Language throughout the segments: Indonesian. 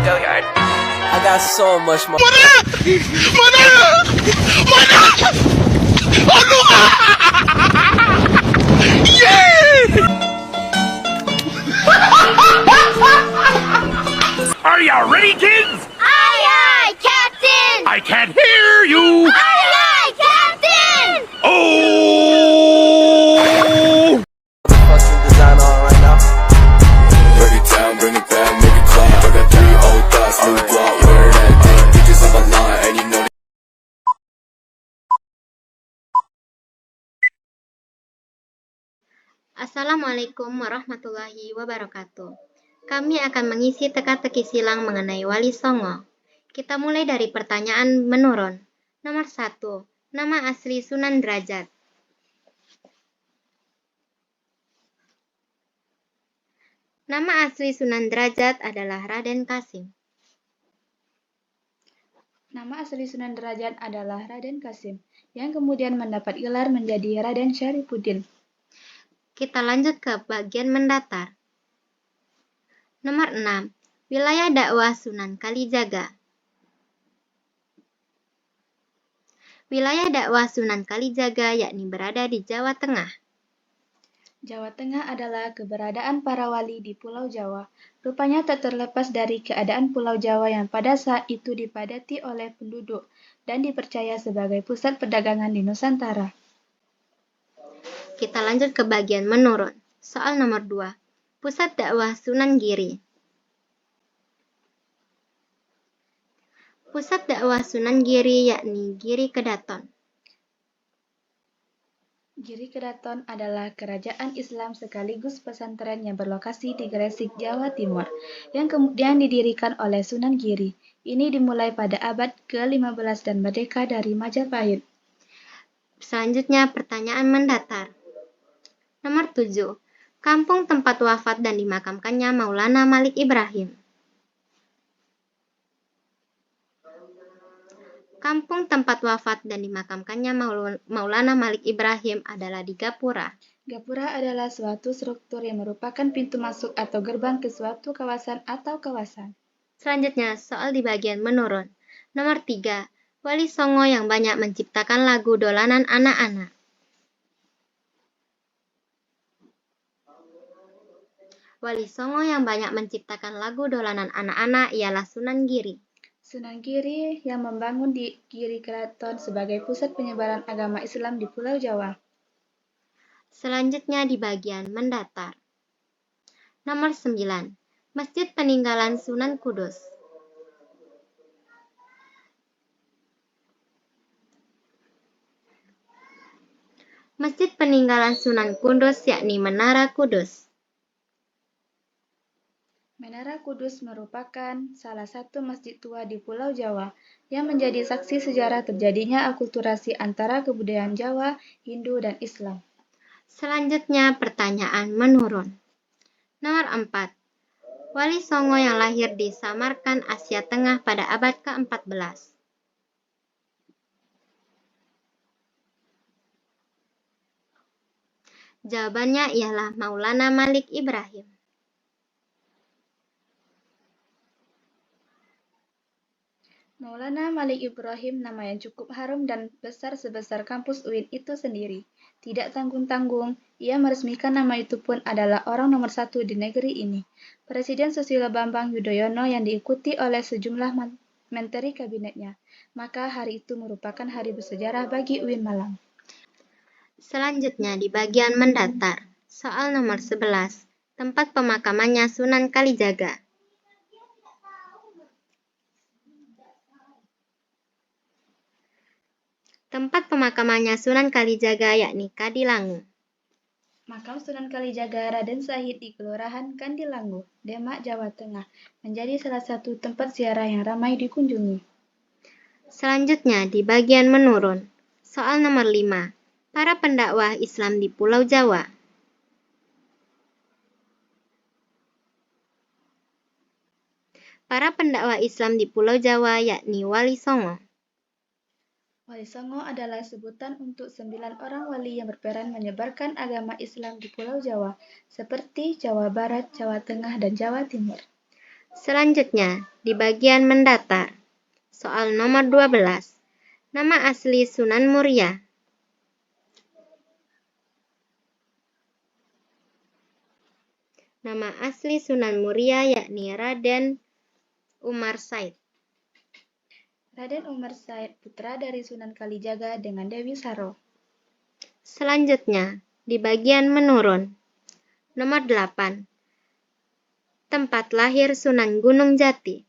Gilliard. I got so much more. Are you ready, kids? Aye, aye, Captain! I can't hear you. Aye, aye, Captain! Oh! Fucking design on right now. Break it down, bring it back, make it clap. I got 3 old thoughts, new block, wear that thing. Bitches on my line, and you know Assalamualaikum warahmatullahi wabarakatuh. Kami akan mengisi teka-teki silang mengenai Wali Songo. Kita mulai dari pertanyaan menurun. Nomor 1. Nama asli Sunan Derajat. Nama asli Sunan Derajat adalah Raden Kasim. Nama asli Sunan Derajat adalah Raden Kasim, yang kemudian mendapat gelar menjadi Raden Syarifuddin. Kita lanjut ke bagian mendatar. Nomor 6. Wilayah dakwah Sunan Kalijaga. Wilayah dakwah Sunan Kalijaga yakni berada di Jawa Tengah. Jawa Tengah adalah keberadaan para wali di Pulau Jawa. Rupanya tak terlepas dari keadaan Pulau Jawa yang pada saat itu dipadati oleh penduduk dan dipercaya sebagai pusat perdagangan di Nusantara. Kita lanjut ke bagian menurun. Soal nomor 2. Pusat dakwah Sunan Giri. Pusat dakwah Sunan Giri yakni Giri Kedaton. Giri Kedaton adalah kerajaan Islam sekaligus pesantren yang berlokasi di Gresik, Jawa Timur, yang kemudian didirikan oleh Sunan Giri. Ini dimulai pada abad ke-15 dan merdeka dari Majapahit. Selanjutnya pertanyaan mendatar. Nomor 7. Kampung tempat wafat dan dimakamkannya Maulana Malik Ibrahim. Kampung tempat wafat dan dimakamkannya Maulana Malik Ibrahim adalah di Gapura. Gapura adalah suatu struktur yang merupakan pintu masuk atau gerbang ke suatu kawasan atau kawasan. Selanjutnya, soal di bagian menurun. Nomor 3. Wali Songo yang banyak menciptakan lagu dolanan anak-anak. Wali Songo yang banyak menciptakan lagu dolanan anak-anak ialah Sunan Giri. Sunan Giri yang membangun di Giri Keraton sebagai pusat penyebaran agama Islam di Pulau Jawa. Selanjutnya di bagian mendatar. Nomor 9. Masjid peninggalan Sunan Kudus. Masjid peninggalan Sunan Kudus yakni Menara Kudus. Menara Kudus merupakan salah satu masjid tua di Pulau Jawa yang menjadi saksi sejarah terjadinya akulturasi antara kebudayaan Jawa, Hindu, dan Islam. Selanjutnya pertanyaan menurun. Nomor 4. Wali Songo yang lahir di Samarkand, Asia Tengah pada abad ke-14. Jawabannya ialah Maulana Malik Ibrahim. Maulana Malik Ibrahim nama yang cukup harum dan besar sebesar kampus UIN itu sendiri. Tidak tanggung-tanggung, ia meresmikan nama itu pun adalah orang nomor 1 di negeri ini. Presiden Susilo Bambang Yudhoyono yang diikuti oleh sejumlah menteri kabinetnya. Maka hari itu merupakan hari bersejarah bagi UIN Malang. Selanjutnya di bagian mendatar. Soal nomor 11. Tempat pemakamannya Sunan Kalijaga. Tempat pemakamannya Sunan Kalijaga yakni Kadilangu. Makam Sunan Kalijaga Raden Sahid di Kelurahan Kandilangu, Demak, Jawa Tengah, menjadi salah satu tempat ziarah yang ramai dikunjungi. Selanjutnya di bagian menurun. Soal nomor 5. Para pendakwah Islam di Pulau Jawa. Para pendakwah Islam di Pulau Jawa yakni Wali Songo. Wali Songo adalah sebutan untuk 9 orang wali yang berperan menyebarkan agama Islam di Pulau Jawa, seperti Jawa Barat, Jawa Tengah, dan Jawa Timur. Selanjutnya, di bagian mendatar. Soal nomor 12. Nama asli Sunan Muria. Nama asli Sunan Muria yakni Raden Umar Said. Raden Umar Said, putra dari Sunan Kalijaga dengan Dewi Saro. Selanjutnya, di bagian menurun. Nomor 8. Tempat lahir Sunan Gunung Jati.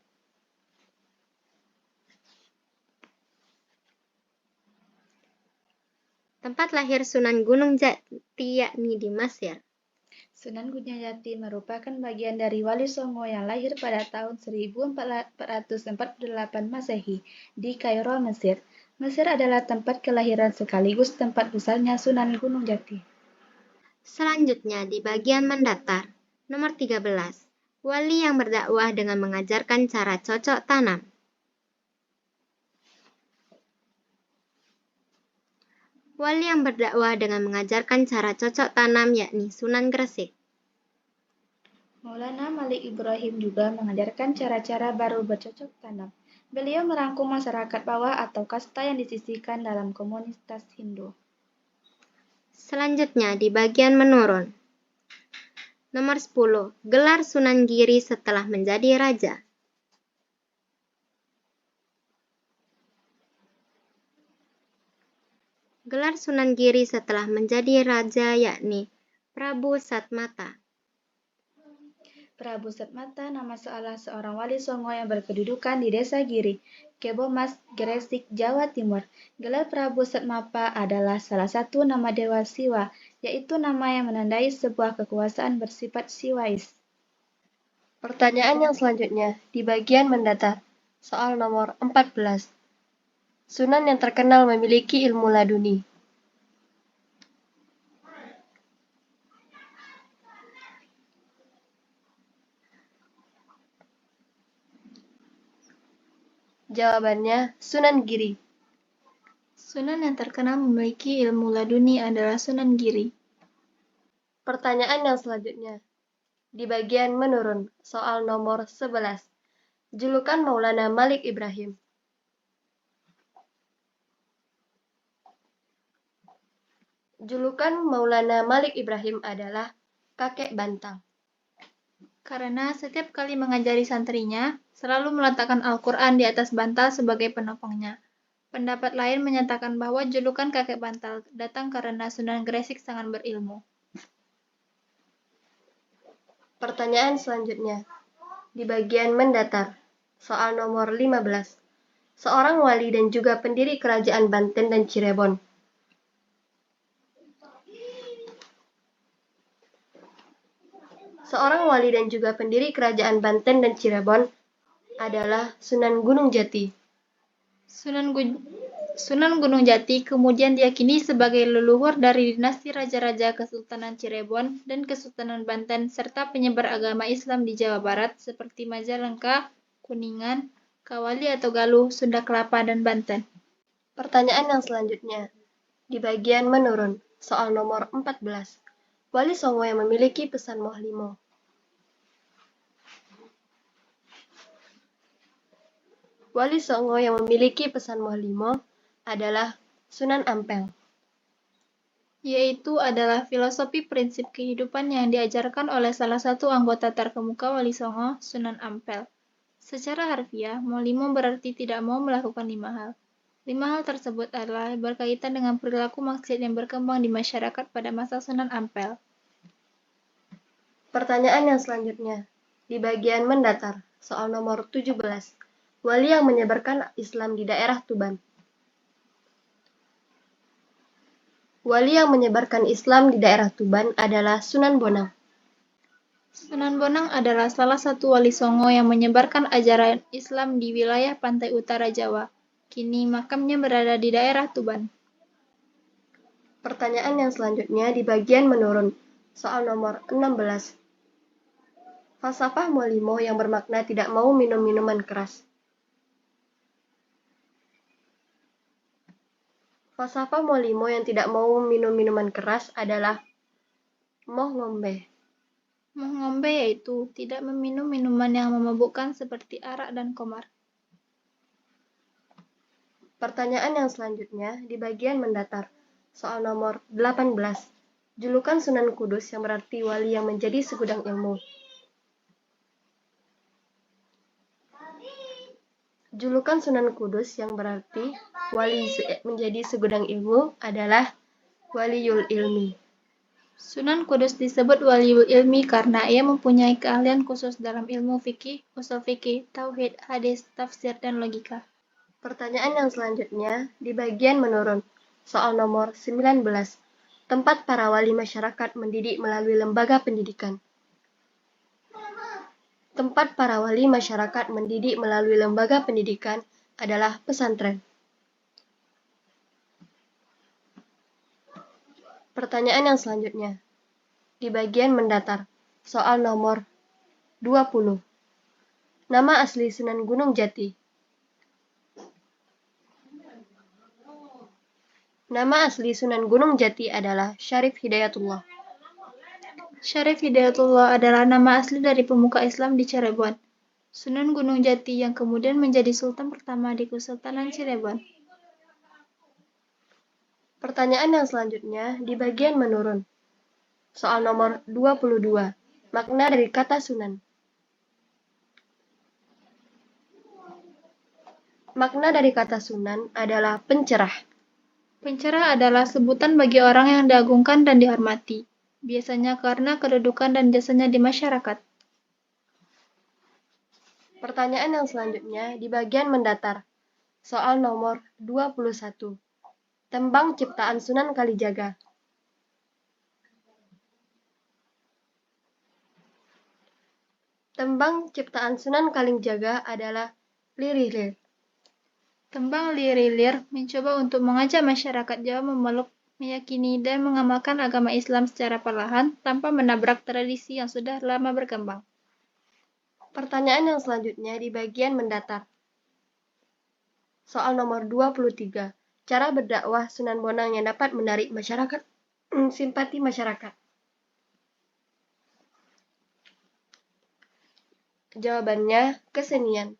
Tempat lahir Sunan Gunung Jati yakni di Mesir. Sunan Gunung Jati merupakan bagian dari Wali Songo yang lahir pada tahun 1448 Masehi di Kairo, Mesir. Mesir adalah tempat kelahiran sekaligus tempat besarnya Sunan Gunung Jati. Selanjutnya di bagian mendatar. Nomor 13. Wali yang berdakwah dengan mengajarkan cara cocok tanam. Wali yang berdakwah dengan mengajarkan cara cocok tanam yakni Sunan Gresik. Maulana Malik Ibrahim juga mengajarkan cara-cara baru bercocok tanam. Beliau merangkum masyarakat bawah atau kasta yang disisihkan dalam komunitas Hindu. Selanjutnya di bagian menurun. Nomor 10. Gelar Sunan Giri setelah menjadi raja. Gelar Sunan Giri setelah menjadi raja yakni Prabu Satmata. Prabu Satmata nama salah seorang wali songo yang berkedudukan di Desa Giri, Kebomas, Gresik, Jawa Timur. Gelar Prabu Satmapa adalah salah satu nama Dewa Siwa, yaitu nama yang menandai sebuah kekuasaan bersifat siwais. Pertanyaan yang selanjutnya, di bagian mendatar. Soal nomor 14. Sunan yang terkenal memiliki ilmu laduni. Jawabannya, Sunan Giri. Sunan yang terkenal memiliki ilmu laduni adalah Sunan Giri. Pertanyaan yang selanjutnya, di bagian menurun. Soal nomor 11. Julukan Maulana Malik Ibrahim. Julukan Maulana Malik Ibrahim adalah kakek bantal. Karena setiap kali mengajari santrinya, selalu meletakkan Al-Quran di atas bantal sebagai penopangnya. Pendapat lain menyatakan bahwa julukan kakek bantal datang karena Sunan Gresik sangat berilmu. Pertanyaan selanjutnya, di bagian mendatar. Soal nomor 15. Seorang wali dan juga pendiri kerajaan Banten dan Cirebon. Seorang wali dan juga pendiri kerajaan Banten dan Cirebon adalah Sunan Gunung Jati. Sunan Gunung Jati kemudian diyakini sebagai leluhur dari dinasti Raja-Raja Kesultanan Cirebon dan Kesultanan Banten serta penyebar agama Islam di Jawa Barat seperti Majalengka, Kuningan, Kawali atau Galuh, Sunda Kelapa, dan Banten. Pertanyaan yang selanjutnya, di bagian menurun. Soal nomor 14. Wali Songo yang memiliki pesan Moh Limo. Wali Songo yang memiliki pesan Moh Limo adalah Sunan Ampel. Yaitu adalah filosofi prinsip kehidupan yang diajarkan oleh salah satu anggota terkemuka Wali Songo, Sunan Ampel. Secara harfiah, Moh Limo berarti tidak mau melakukan 5 hal. 5 hal tersebut adalah berkaitan dengan perilaku maksiat yang berkembang di masyarakat pada masa Sunan Ampel. Pertanyaan yang selanjutnya, di bagian mendatar, soal nomor 17. Wali yang menyebarkan Islam di daerah Tuban. Wali yang menyebarkan Islam di daerah Tuban adalah Sunan Bonang. Sunan Bonang adalah salah satu wali songo yang menyebarkan ajaran Islam di wilayah pantai utara Jawa. Kini makamnya berada di daerah Tuban. Pertanyaan yang selanjutnya di bagian menurun, soal nomor 16. Falsafah Moh Limo yang bermakna tidak mau minum minuman keras. Falsafah Moh Limo yang tidak mau minum minuman keras adalah Moh Ngombe. Mengombe yaitu tidak meminum minuman yang memabukkan seperti arak dan khamar. Pertanyaan yang selanjutnya di bagian mendatar. Soal nomor 18. Julukan Sunan Kudus yang berarti wali yang menjadi segudang ilmu. Julukan Sunan Kudus yang berarti wali menjadi segudang ilmu adalah Waliyul Ilmi. Sunan Kudus disebut waliul ilmi karena ia mempunyai keahlian khusus dalam ilmu fikih, usul fikih, tauhid, hadis, tafsir, dan logika. Pertanyaan yang selanjutnya di bagian menurun. Soal nomor 19. Tempat para wali masyarakat mendidik melalui lembaga pendidikan. Tempat para wali masyarakat mendidik melalui lembaga pendidikan adalah pesantren. Pertanyaan yang selanjutnya di bagian mendatar. Soal nomor 20. Nama asli Sunan Gunung Jati. Nama asli Sunan Gunung Jati adalah Syarif Hidayatullah. Syarif Hidayatullah adalah nama asli dari pemuka Islam di Cirebon, Sunan Gunung Jati yang kemudian menjadi sultan pertama di Kesultanan Cirebon. Pertanyaan yang selanjutnya di bagian menurun. Soal nomor 22. Makna dari kata sunan. Makna dari kata sunan adalah pencerah. Pencerah adalah sebutan bagi orang yang diagungkan dan dihormati, biasanya karena kedudukan dan jasanya di masyarakat. Pertanyaan yang selanjutnya di bagian mendatar. Soal nomor 21. Tembang ciptaan Sunan Kalijaga. Tembang ciptaan Sunan Kalijaga adalah Lirilir. Tembang Lirilir mencoba untuk mengajak masyarakat Jawa memeluk, meyakini, dan mengamalkan agama Islam secara perlahan tanpa menabrak tradisi yang sudah lama berkembang. Pertanyaan yang selanjutnya di bagian mendatar. Soal nomor 23. Cara berdakwah Sunan Bonang yang dapat menarik masyarakat simpati masyarakat. Jawabannya kesenian.